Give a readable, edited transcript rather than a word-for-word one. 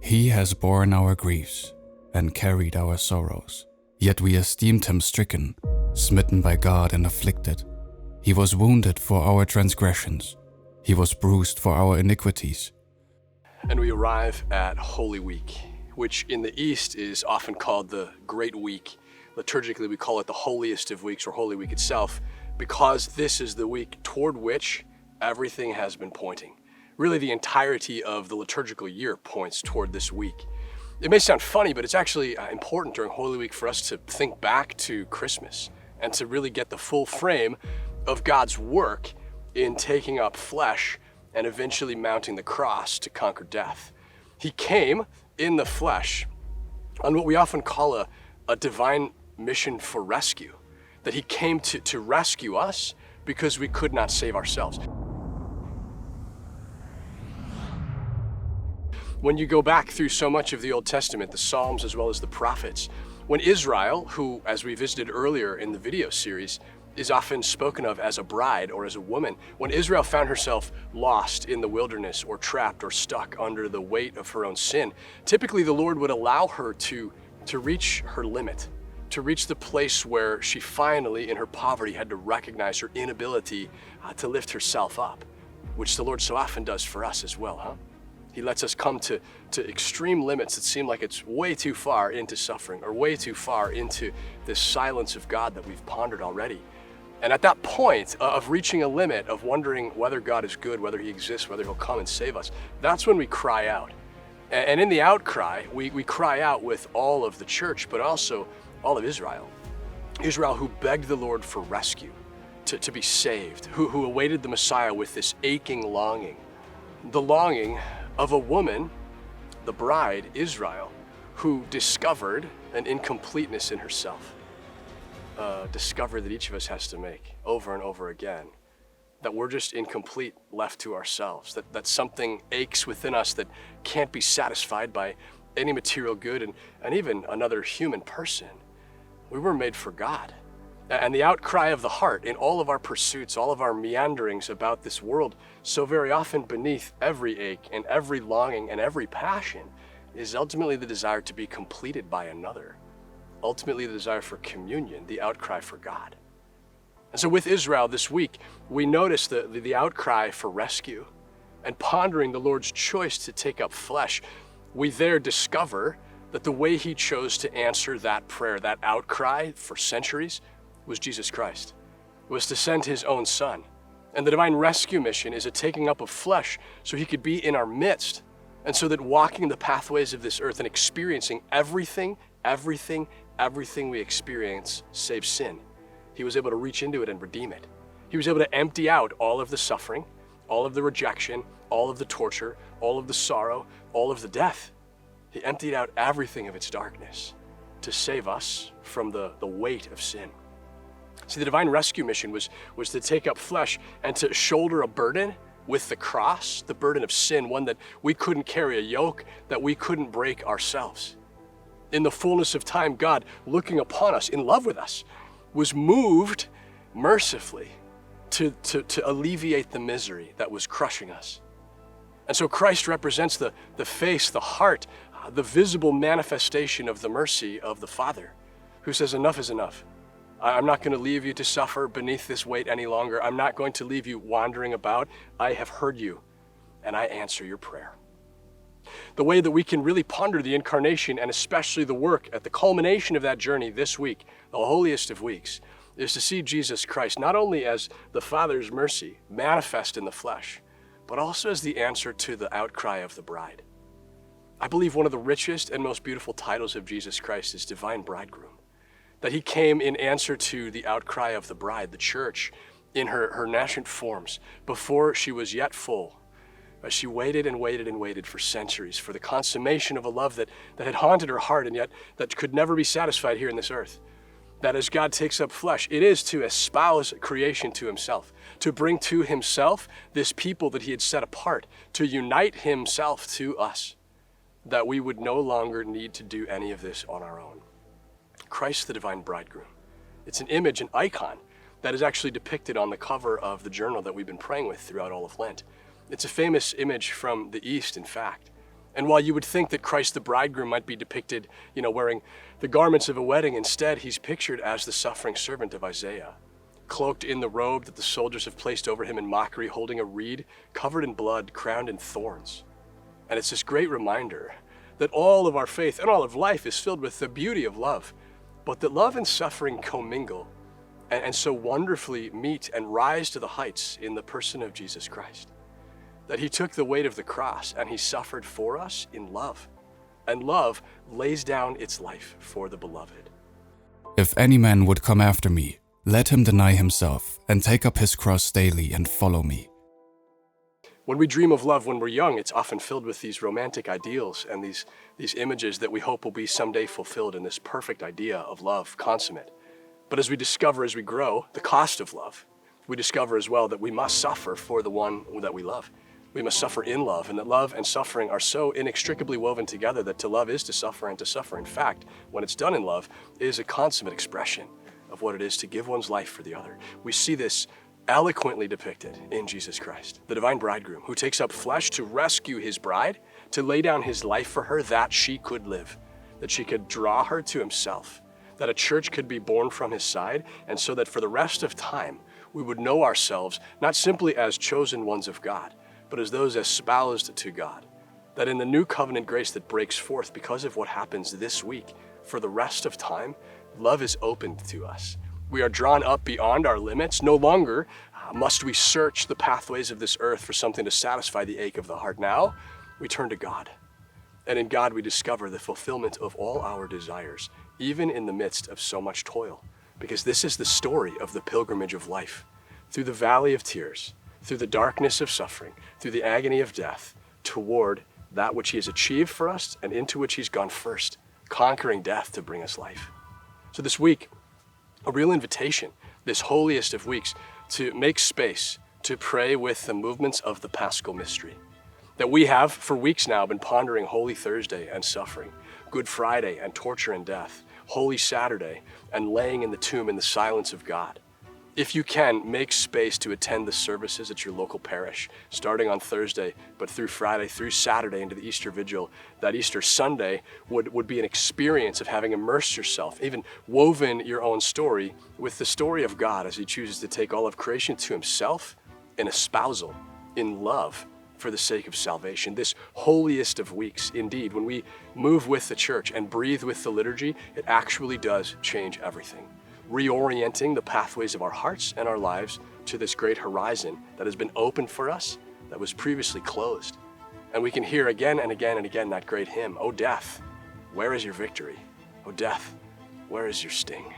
He has borne our griefs and carried our sorrows. Yet we esteemed him stricken, smitten by God and afflicted. He was wounded for our transgressions. He was bruised for our iniquities. And we arrive at Holy Week, which in the East is often called the Great Week. Liturgically, we call it the holiest of weeks, or Holy Week itself, because this is the week toward which everything has been pointing. Really, the entirety of the liturgical year points toward this week. It may sound funny, but it's actually important during Holy Week for us to think back to Christmas and to really get the full frame of God's work in taking up flesh and eventually mounting the cross to conquer death. He came in the flesh on what we often call a divine mission for rescue, that he came to rescue us because we could not save ourselves. When you go back through so much of the Old Testament, the Psalms as well as the prophets, when Israel, who, as we visited earlier in the video series, is often spoken of as a bride or as a woman, when Israel found herself lost in the wilderness or trapped or stuck under the weight of her own sin, typically the Lord would allow her to reach her limit, to reach the place where she finally, in her poverty, had to recognize her inability to lift herself up, which the Lord so often does for us as well, huh? He lets us come to extreme limits that seem like it's way too far into suffering or way too far into this silence of God that we've pondered already. And at that point of reaching a limit of wondering whether God is good, whether he exists, whether he'll come and save us, that's when we cry out. And in the outcry, we cry out with all of the church, but also all of Israel. Israel who begged the Lord for rescue, to be saved, who awaited the Messiah with this aching longing. The longing of a woman, the bride, Israel, who discovered an incompleteness in herself. Discovery that each of us has to make over and over again. That we're just incomplete left to ourselves. That something aches within us that can't be satisfied by any material good and even another human person. We were made for God. And the outcry of the heart in all of our pursuits, all of our meanderings about this world, so very often beneath every ache and every longing and every passion, is ultimately the desire to be completed by another. Ultimately the desire for communion, the outcry for God. And so with Israel this week, we notice the outcry for rescue. And pondering the Lord's choice to take up flesh, we there discover that the way he chose to answer that prayer, that outcry for centuries, was Jesus Christ, was to send his own son. And the divine rescue mission is a taking up of flesh so he could be in our midst. And so that walking the pathways of this earth and experiencing everything we experience save sin, he was able to reach into it and redeem it. He was able to empty out all of the suffering, all of the rejection, all of the torture, all of the sorrow, all of the death. He emptied out everything of its darkness to save us from the weight of sin. See, the divine rescue mission was to take up flesh and to shoulder a burden with the cross, the burden of sin, one that we couldn't carry, a yoke that we couldn't break ourselves. In the fullness of time, God, looking upon us, in love with us, was moved mercifully to alleviate the misery that was crushing us. And so Christ represents the face, the heart, the visible manifestation of the mercy of the Father, who says, enough is enough. I'm not going to leave you to suffer beneath this weight any longer. I'm not going to leave you wandering about. I have heard you, and I answer your prayer. The way that we can really ponder the incarnation, and especially the work at the culmination of that journey this week, the holiest of weeks, is to see Jesus Christ not only as the Father's mercy manifest in the flesh, but also as the answer to the outcry of the bride. I believe one of the richest and most beautiful titles of Jesus Christ is Divine Bridegroom. That he came in answer to the outcry of the bride, the church, in her nascent forms, before she was yet full. As she waited and waited and waited for centuries for the consummation of a love that had haunted her heart and yet that could never be satisfied here in this earth. That as God takes up flesh, it is to espouse creation to himself, to bring to himself this people that he had set apart, to unite himself to us, that we would no longer need to do any of this on our own. Christ the Divine Bridegroom. It's an image, an icon, that is actually depicted on the cover of the journal that we've been praying with throughout all of Lent. It's a famous image from the East, in fact. And while you would think that Christ the bridegroom might be depicted, wearing the garments of a wedding, instead he's pictured as the suffering servant of Isaiah, cloaked in the robe that the soldiers have placed over him in mockery, holding a reed, covered in blood, crowned in thorns. And it's this great reminder that all of our faith and all of life is filled with the beauty of love, but that love and suffering commingle and so wonderfully meet and rise to the heights in the person of Jesus Christ. That he took the weight of the cross and he suffered for us in love. And love lays down its life for the beloved. If any man would come after me, let him deny himself and take up his cross daily and follow me. When we dream of love when we're young, it's often filled with these romantic ideals and these images that we hope will be someday fulfilled in this perfect idea of love consummate. But as we discover as we grow the cost of love, we discover as well that we must suffer for the one that we love. We must suffer in love, and that love and suffering are so inextricably woven together that to love is to suffer, and to suffer, in fact, when it's done in love, is a consummate expression of what it is to give one's life for the other. We see this eloquently depicted in Jesus Christ, the Divine Bridegroom, who takes up flesh to rescue his bride, to lay down his life for her that she could live, that she could draw her to himself, that a church could be born from his side, and so that for the rest of time, we would know ourselves not simply as chosen ones of God, but as those espoused to God. That in the new covenant grace that breaks forth because of what happens this week, for the rest of time, love is opened to us. We are drawn up beyond our limits. No longer must we search the pathways of this earth for something to satisfy the ache of the heart. Now, we turn to God. And in God, we discover the fulfillment of all our desires, even in the midst of so much toil. Because this is the story of the pilgrimage of life. Through the valley of tears, through the darkness of suffering, through the agony of death, toward that which he has achieved for us and into which he's gone first, conquering death to bring us life. So this week, a real invitation, this holiest of weeks, to make space to pray with the movements of the Paschal Mystery. That we have for weeks now been pondering Holy Thursday and suffering, Good Friday and torture and death, Holy Saturday and laying in the tomb in the silence of God. If you can, make space to attend the services at your local parish, starting on Thursday, but through Friday, through Saturday into the Easter Vigil. That Easter Sunday would be an experience of having immersed yourself, even woven your own story with the story of God as he chooses to take all of creation to himself in espousal, in love, for the sake of salvation. This holiest of weeks, indeed, when we move with the church and breathe with the liturgy, it actually does change everything. Reorienting the pathways of our hearts and our lives to this great horizon that has been opened for us, that was previously closed. And we can hear again and again and again that great hymn, "O death, where is your victory? O death, where is your sting?"